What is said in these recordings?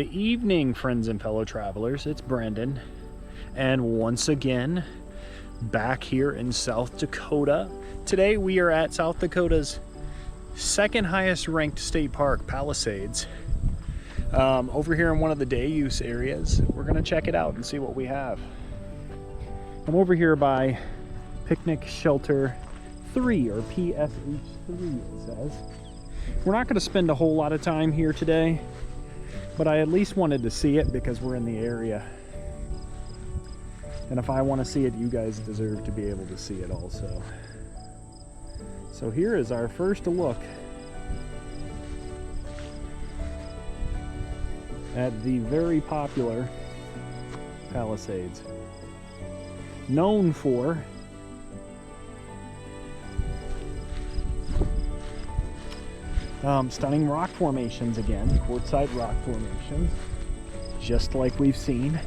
Good evening, friends and fellow travelers. It's Brendan, and once again, back here in South Dakota. Today we are at South Dakota's second highest ranked state park, Palisades. Over here in one of the day use areas. We're gonna check it out and see what we have. I'm over here by Picnic Shelter 3, or PSH3 it says. We're not gonna spend a whole lot of time here today, but I at least wanted to see it because we're in the area. And if I want to see it, you guys deserve to be able to see it also. So here is our first look at the very popular Palisades. Known for stunning rock formations again, quartzite rock formations, just like we've seen.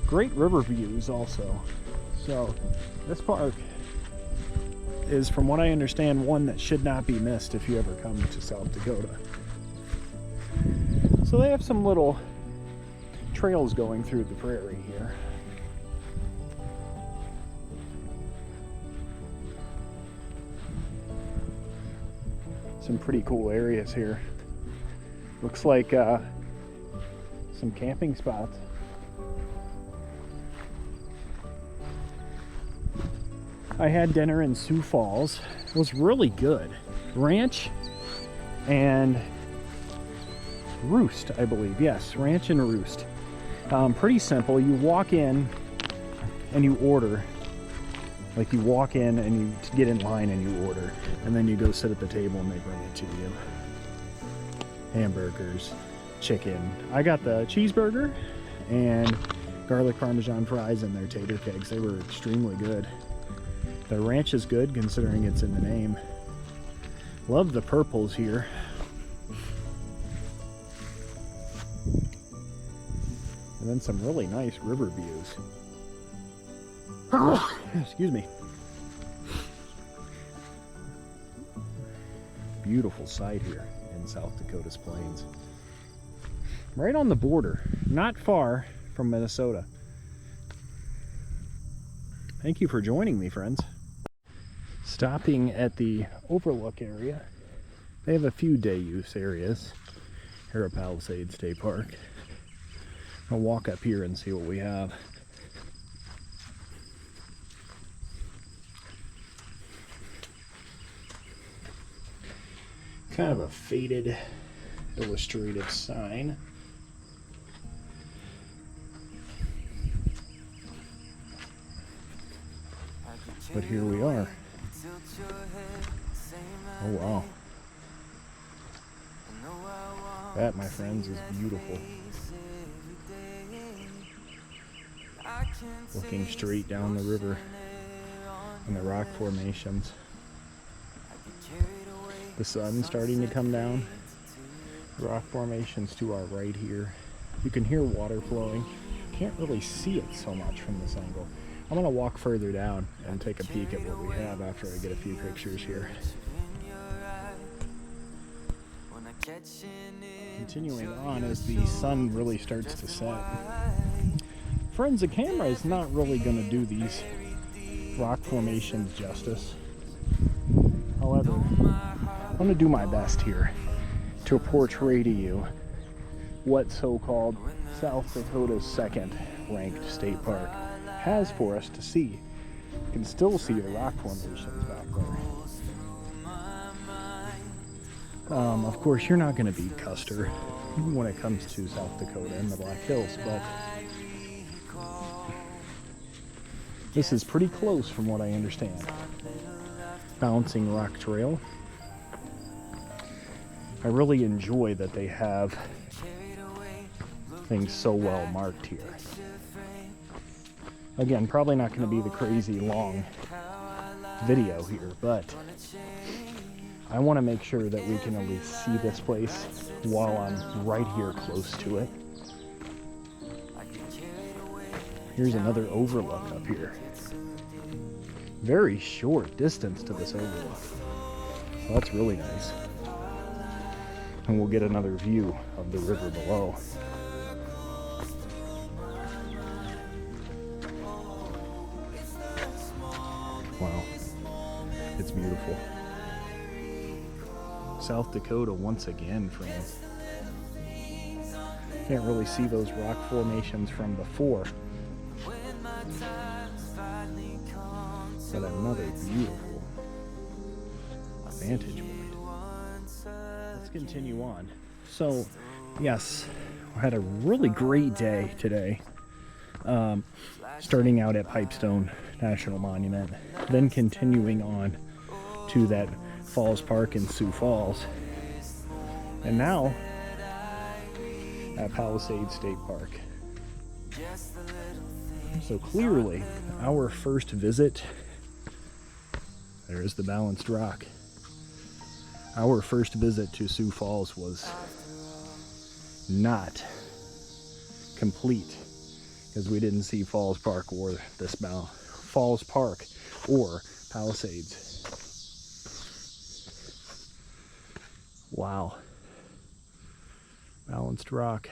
Great river views also. So this park is, from what I understand, one that should not be missed if you ever come to South Dakota. So they have some little trails going through the prairie here. Some pretty cool areas here. Looks like some camping spots. I had dinner in Sioux Falls. It was really good. Ranch and roost, I believe. Yes, ranch and roost. Pretty simple. You walk in and you order. Like, you walk in and you get in line and you order, and then you go sit at the table and they bring it to you. Hamburgers, chicken. I got the cheeseburger and garlic parmesan fries and their tater kegs. They were extremely good. The ranch is good considering it's in the name. Love the purples here. And then some really nice river views. Excuse me. Beautiful sight here in South Dakota's plains. Right on the border, not far from Minnesota. Thank you for joining me, friends. Stopping at the overlook area. They have a few day use areas here at Palisades State Park. I'll walk up here and see what we have. Kind of a faded illustrative sign. But here we are. Oh wow. That, my friends, is beautiful. Looking straight down the river and the rock formations. The sun's starting to come down. Rock formations to our right here. You can hear water flowing. Can't really see it so much from this angle. I'm gonna walk further down and take a peek at what we have after I get a few pictures here. Continuing on as the sun really starts to set. Friends, the camera is not really gonna do these rock formations justice. However, I'm going to do my best here to portray to you what so-called South Dakota's second ranked state park has for us to see. You can still see the rock formations back there. Of course, you're not going to beat Custer when it comes to South Dakota and the Black Hills, but this is pretty close from what I understand. Bouncing rock trail. I really enjoy that they have things so well marked here. Again, probably not going to be the crazy long video here, but I want to make sure that we can at least see this place while I'm right here close to it. Here's another overlook up here. Very short distance to this overlook. So that's really nice. and we'll get another view of the river below. Wow, it's beautiful. South Dakota once again, friends. Can't really see those rock formations from before, but another beautiful vantage point. Let's continue on. So, yes, we had a really great day today. Starting out at Pipestone National Monument, then continuing on to that Falls Park in Sioux Falls, and now at Palisades State Park. So clearly, our first visit, there is the balanced rock. Our first visit to Sioux Falls was not complete because we didn't see Falls Park or this Falls Park or Palisades. Wow. Balanced rock.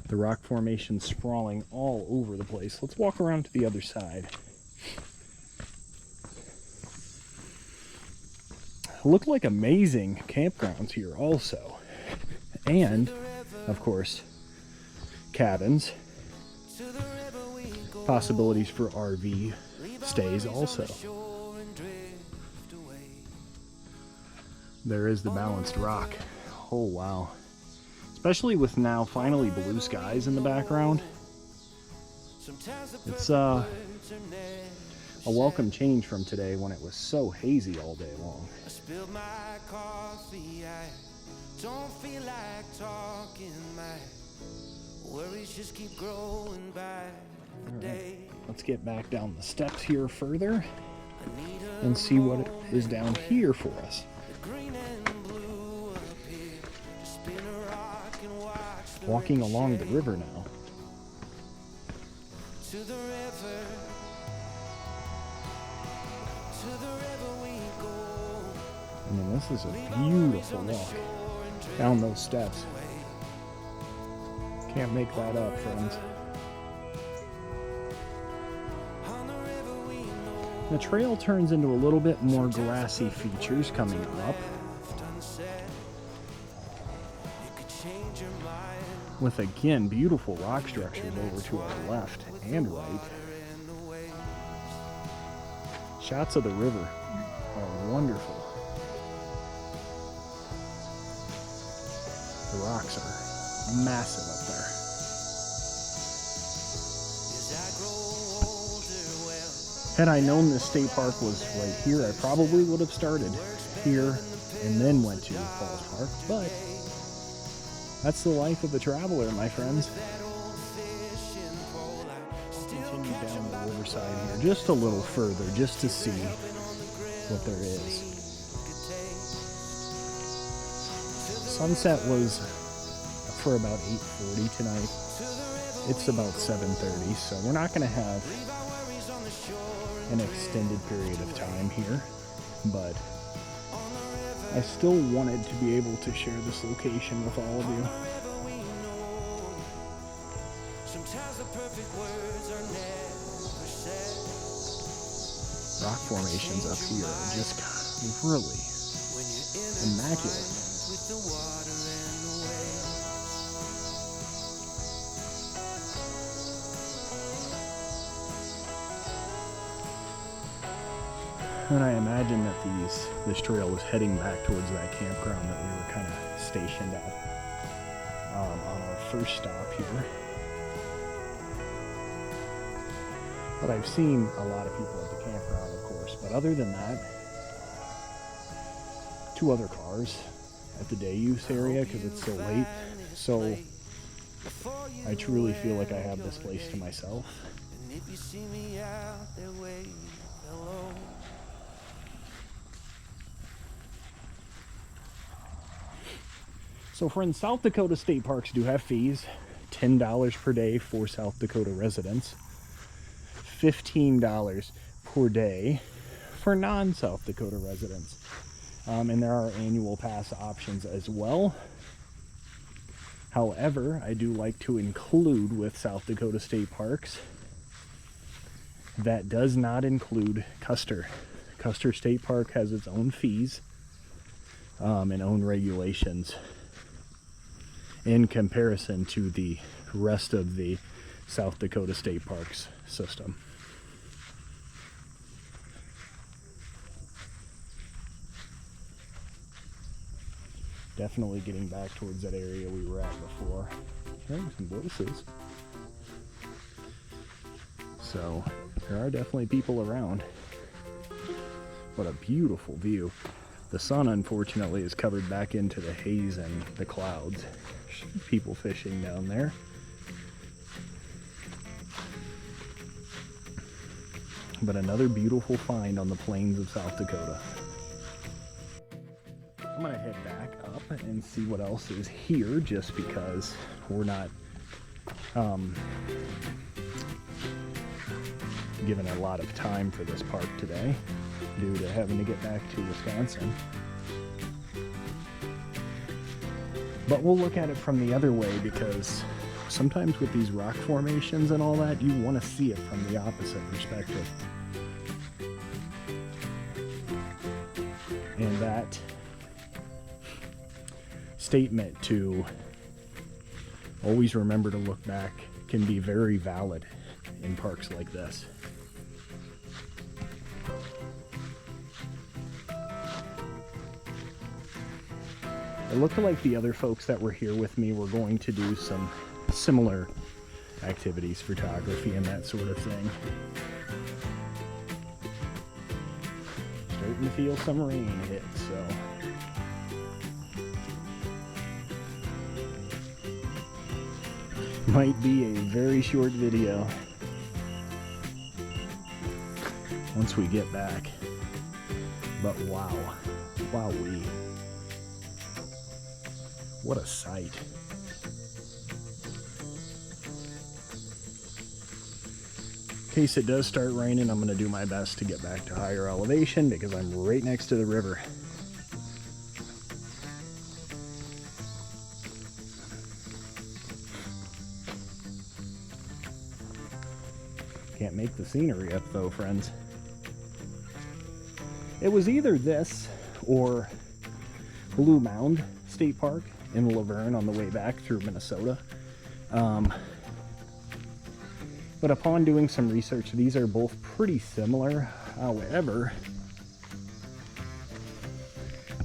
The rock formation sprawling all over the place. Let's walk around to the other side. Look like amazing campgrounds here also. And, of course, cabins. Possibilities for RV stays also. There is the balanced rock. Oh wow. Especially with now finally blue skies in the background. It's a welcome change from today when it was so hazy all day long. I spilled my coffee, I don't feel like talking, my worries just keep growing by the day. Let's get back down the steps here further and see what is down here for us. Walking along the river now. To the river. To the river we go. I mean, this is a beautiful walk down those steps. Can't make that up, friends. The trail turns into a little bit more grassy features coming up, with again beautiful rock structures over to our left and right. Shots of the river are wonderful. The rocks are massive up there. Had I known this state park was right here, I probably would have started here and then went to Falls Park, but that's the life of a traveler, my friends. I'll continue down the riverside here just a little further, just to see what there is. Sunset was for about 8:40 tonight. It's about 7:30, so we're not going to have an extended period of time here, but I still wanted to be able to share this location with all of you. Rock formations up here are just really immaculate. And I imagine that this trail was heading back towards that campground that we were kind of stationed at on our first stop here. But I've seen a lot of people at the campground, of course. But other than that, 2 other cars at the day use area because it's so late. So I truly feel like I have this place to myself. And if you see me out there, wave hello. So friends, South Dakota state parks do have fees. $10 per day for South Dakota residents. $15 per day for non-South Dakota residents. And there are annual pass options as well. However, I do like to include with South Dakota State Parks, that does not include Custer. Custer State Park has its own fees and own regulations in comparison to the rest of the South Dakota State Parks system. Definitely getting back towards that area we were at before. Hearing some voices. So there are definitely people around. What a beautiful view. The sun, unfortunately, is covered back into the haze and the clouds. There's people fishing down there. But another beautiful find on the plains of South Dakota. I'm gonna head back up and see what else is here, just because we're not given a lot of time for this park today due to having to get back to Wisconsin. But we'll look at it from the other way, because sometimes with these rock formations and all that, you want to see it from the opposite perspective. And that statement to always remember to look back can be very valid in parks like this. It looked like the other folks that were here with me were going to do some similar activities, photography and that sort of thing. Starting to feel some rain hit, so might be a very short video once we get back. But wow, wowee. What a sight. In case it does start raining, I'm going to do my best to get back to higher elevation because I'm right next to the river. Can't make the scenery up though, friends. It was either this or Blue Mound State Park in Laverne on the way back through Minnesota. But upon doing some research, these are both pretty similar. However,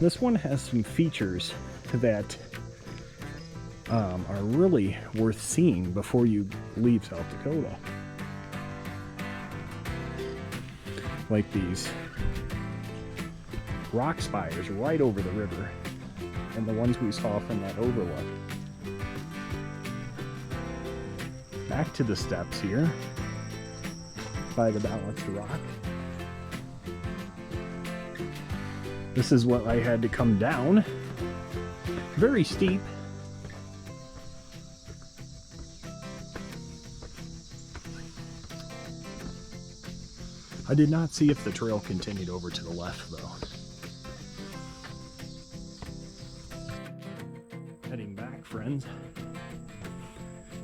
this one has some features that are really worth seeing before you leave South Dakota. Like these rock spires right over the river, and the ones we saw from that overlook. Back to the steps here by the balanced rock. This is what I had to come down. Very steep. I did not see if the trail continued over to the left though. Heading back, friends.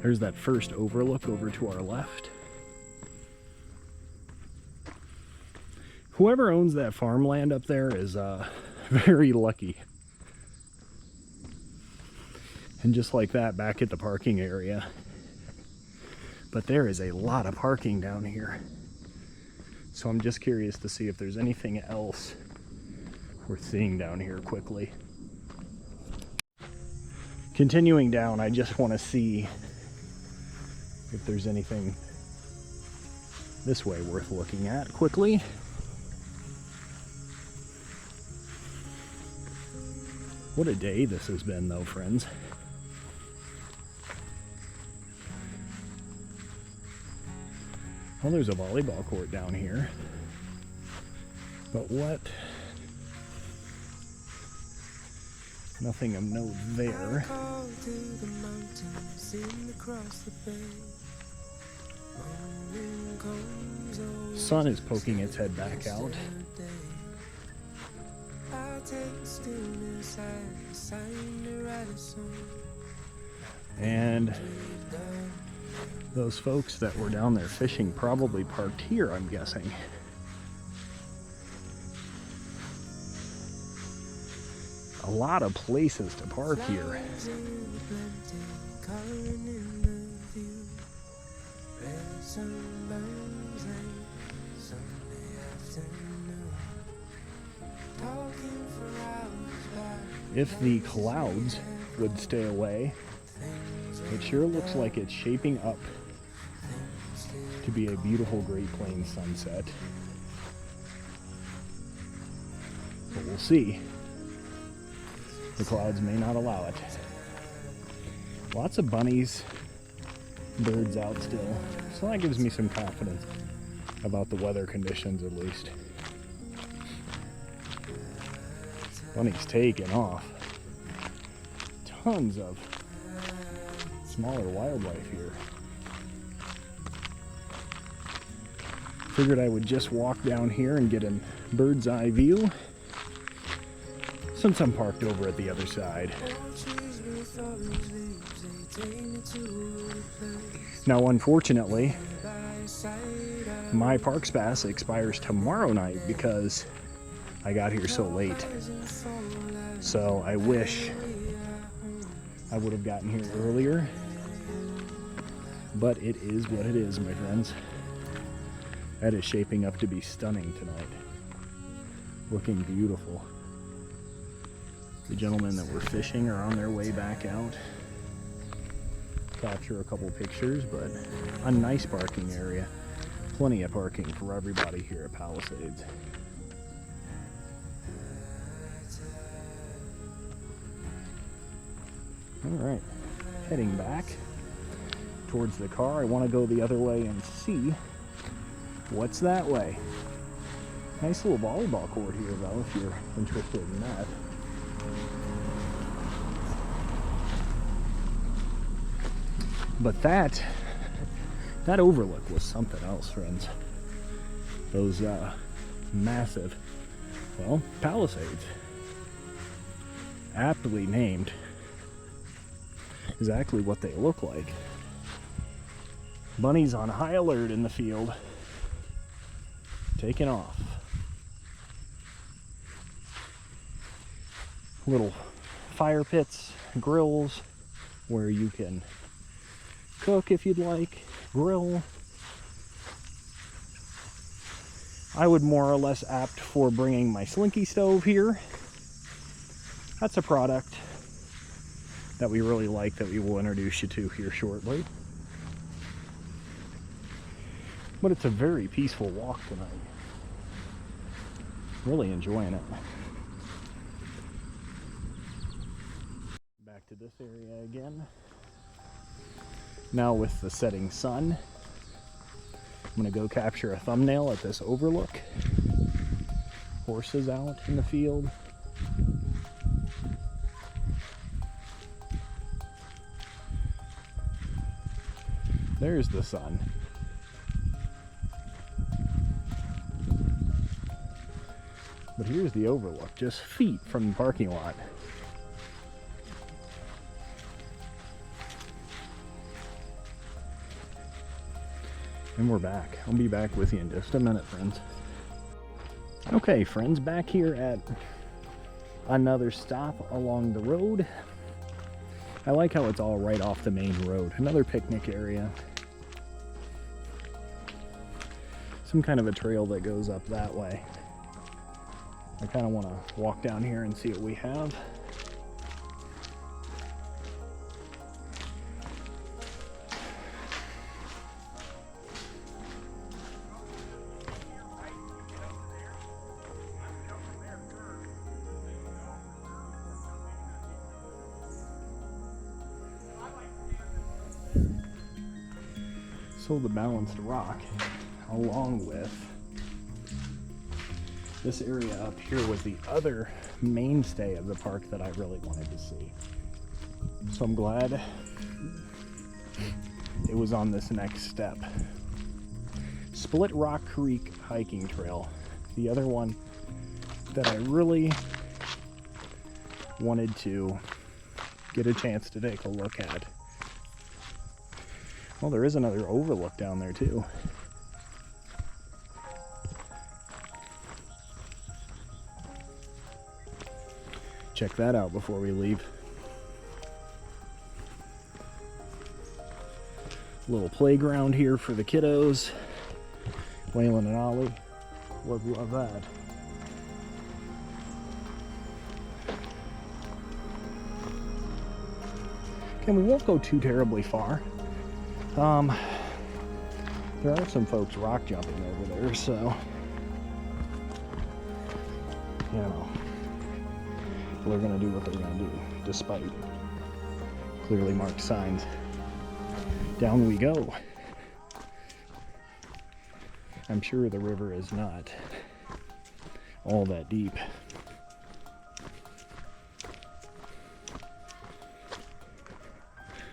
There's that first overlook over to our left. Whoever owns that farmland up there is very lucky. And just like that, back at the parking area. But there is a lot of parking down here. So I'm just curious to see if there's anything else worth seeing down here quickly. Continuing down, I just want to see if there's anything this way worth looking at quickly. What a day this has been though, friends. Well, there's a volleyball court down here. But what? Nothing of note there. Sun is poking its head back out. And those folks that were down there fishing probably parked here, I'm guessing. A lot of places to park here. If the clouds would stay away, it sure looks like it's shaping up to be a beautiful Great Plains sunset. But we'll see. The clouds may not allow it. Lots of bunnies, birds out still, so that gives me some confidence about the weather conditions at least. Bunnies taking off. Tons of smaller wildlife here. Figured I would just walk down here and get a bird's eye view, since I'm parked over at the other side. Now, unfortunately, my Parks Pass expires tomorrow night because I got here so late. So I wish I would have gotten here earlier, but it is what it is, my friends. That is shaping up to be stunning tonight. Looking beautiful. The gentlemen that were fishing are on their way back out. Capture a couple pictures, but a nice parking area. Plenty of parking for everybody here at Palisades. Alright, heading back towards the car. I want to go the other way and see what's that way. Nice little volleyball court here, though, if you're interested in that. But that overlook was something else, friends. Those massive, well, Palisades. Aptly named. Exactly what they look like. Bunnies on high alert in the field. Taking off. Little fire pits, grills, where you can cook if you'd like, grill. I would more or less opt for bringing my Slinky stove here. That's a product that we really like that we will introduce you to here shortly. But it's a very peaceful walk tonight. Really enjoying it. Back to this area again. Now with the setting sun, I'm going to go capture a thumbnail at this overlook. Horses out in the field. There's the sun. But here's the overlook, just feet from the parking lot. And we're back. I'll be back with you in just a minute, friends. Okay, friends, back here at another stop along the road. I like how it's all right off the main road. Another picnic area. Some kind of a trail that goes up that way. I kind of want to walk down here and see what we have. So the balanced rock, along with this area up here, was the other mainstay of the park that I really wanted to see. So I'm glad it was on this next step. Split Rock Creek hiking trail. The other one that I really wanted to get a chance to take a look at. Well, there is another overlook down there too. Check that out before we leave. Little playground here for the kiddos. Waylon and Ollie would love that. Okay, we won't go too terribly far. There are some folks rock jumping over there, so you know, they're gonna do what they're gonna do, despite clearly marked signs. Down we go. I'm sure the river is not all that deep.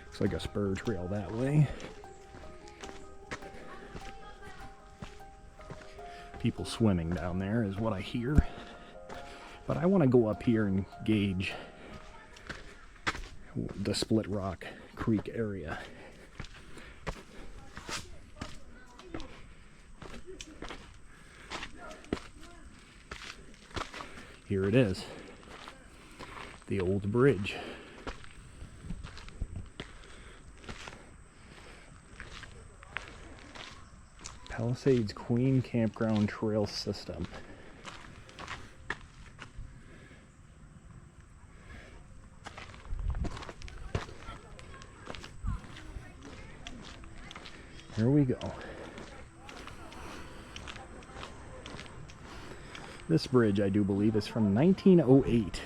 Looks like a spur trail that way. People swimming down there is what I hear. But I want to go up here and gauge the Split Rock Creek area. Here it is, the old bridge. Palisades Queen Campground Trail System. Here we go. This bridge, I do believe, is from 1908. Alright,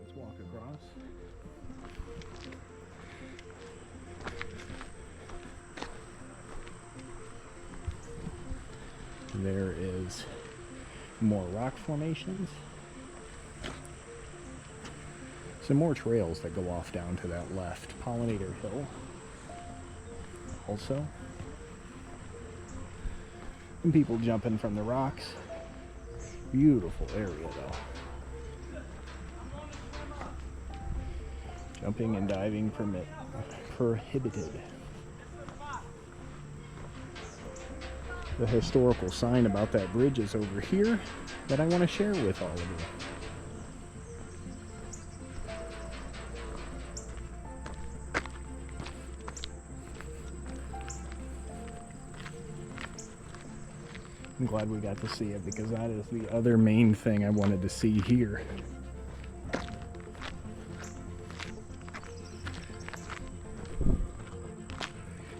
let's walk across. There is more rock formations. Some more trails that go off down to that left. Pollinator Hill. Also. And people jumping from the rocks. Beautiful area though. Jumping and diving prohibited. The historical sign about that bridge is over here that I want to share with all of you. I'm glad we got to see it because that is the other main thing I wanted to see here.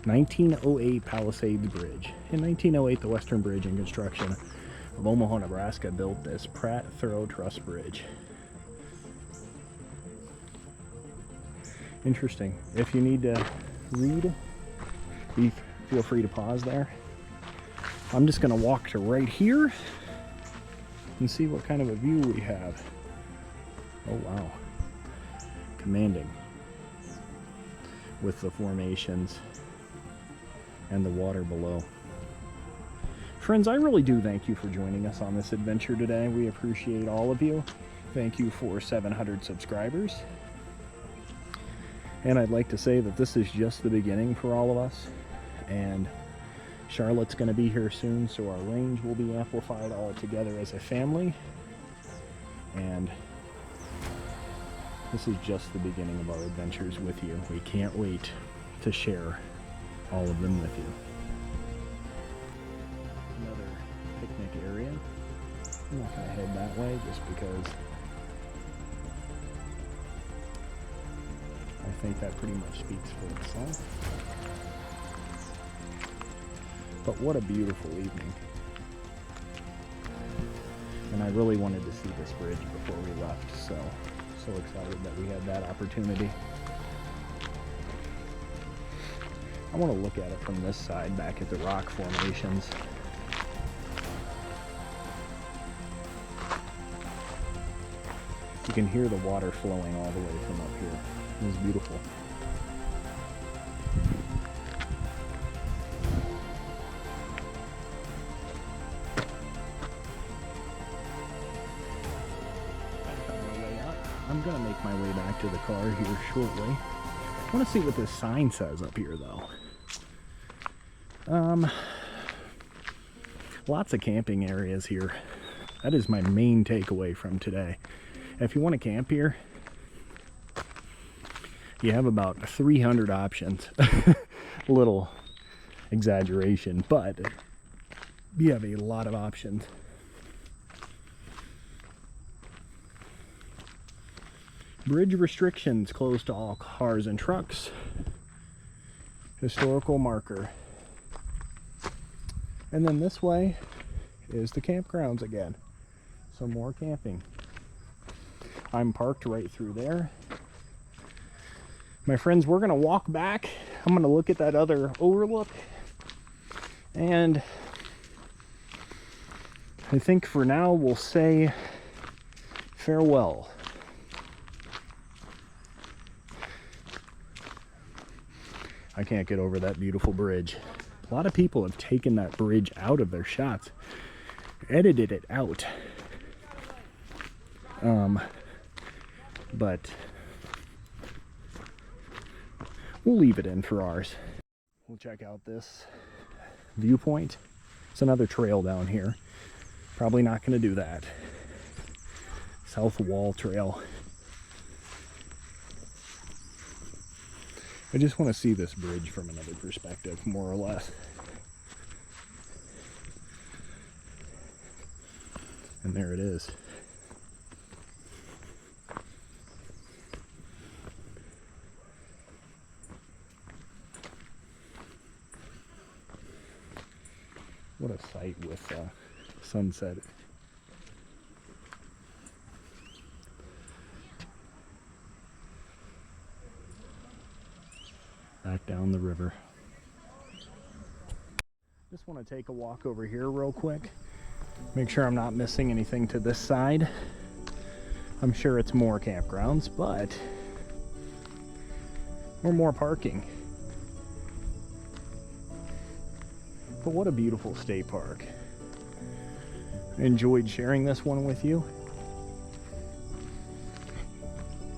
(1908) Palisades Bridge. In 1908, the Western Bridge and Construction of Omaha, Nebraska built this Pratt Thorough Truss Bridge. Interesting. If you need to read, feel free to pause there. I'm just going to walk to right here and see what kind of a view we have. Oh wow. Commanding. With the formations and the water below. Friends, I really do thank you for joining us on this adventure today. We appreciate all of you. Thank you for 700 subscribers. And I'd like to say that this is just the beginning for all of us. And Charlotte's going to be here soon, so our range will be amplified all together as a family. And this is just the beginning of our adventures with you. We can't wait to share all of them with you. Another picnic area. I'm not going to head that way just because I think that pretty much speaks for itself. But what a beautiful evening. And I really wanted to see this bridge before we left, so excited that we had that opportunity. I want to look at it from this side, back at the rock formations. You can hear the water flowing all the way from up here. It's beautiful. my way back to the car here shortly. I want to see what this sign says up here, though. Lots of camping areas here. That is my main takeaway from today. If you want to camp here, you have about 300 options. A little exaggeration, but you have a lot of options. Bridge restrictions closed to all cars and trucks. Historical marker. And then this way is the campgrounds again. Some more camping. I'm parked right through there. My friends, we're gonna walk back. I'm gonna look at that other overlook. And I think for now we'll say farewell. I can't get over that beautiful bridge. A lot of people have taken that bridge out of their shots, edited it out. But we'll leave it in for ours. We'll check out this viewpoint. It's another trail down here. Probably not going to do that. South Wall Trail. I just want to see this bridge from another perspective, more or less. And there it is. What a sight with sunset. Back down the river. Just want to take a walk over here real quick. Make sure I'm not missing anything to this side. I'm sure it's more campgrounds, but or more parking. But what a beautiful state park. I enjoyed sharing this one with you.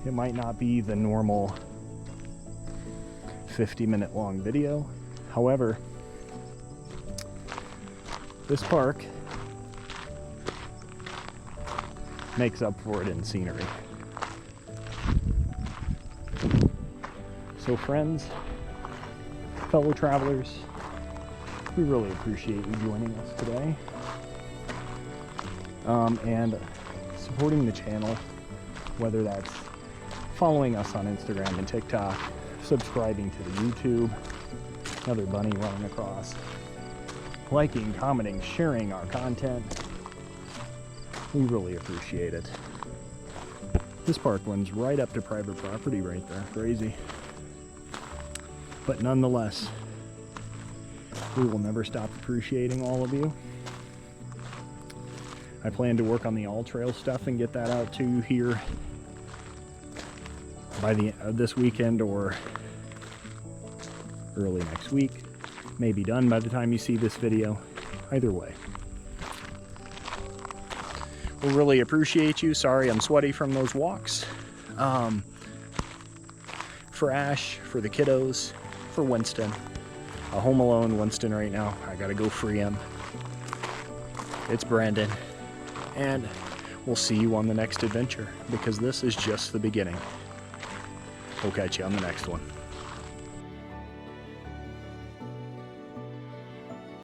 It might not be the normal 50-minute long video. However, this park makes up for it in scenery. So friends, fellow travelers, we really appreciate you joining us today. And supporting the channel, whether that's following us on Instagram and TikTok, subscribing to the YouTube, another bunny running across, liking, commenting, sharing our content. We really appreciate it. This park runs right up to private property right there. Crazy. But nonetheless, we will never stop appreciating all of you. I plan to work on the all trail stuff and get that out to you here by this weekend or early next week. May be done by the time you see this video. Either way. We really appreciate you. Sorry I'm sweaty from those walks. For Ash, for the kiddos, for Winston. Home alone Winston right now. I gotta go free him. It's Brandon. And we'll see you on the next adventure, because this is just the beginning. We'll catch you on the next one.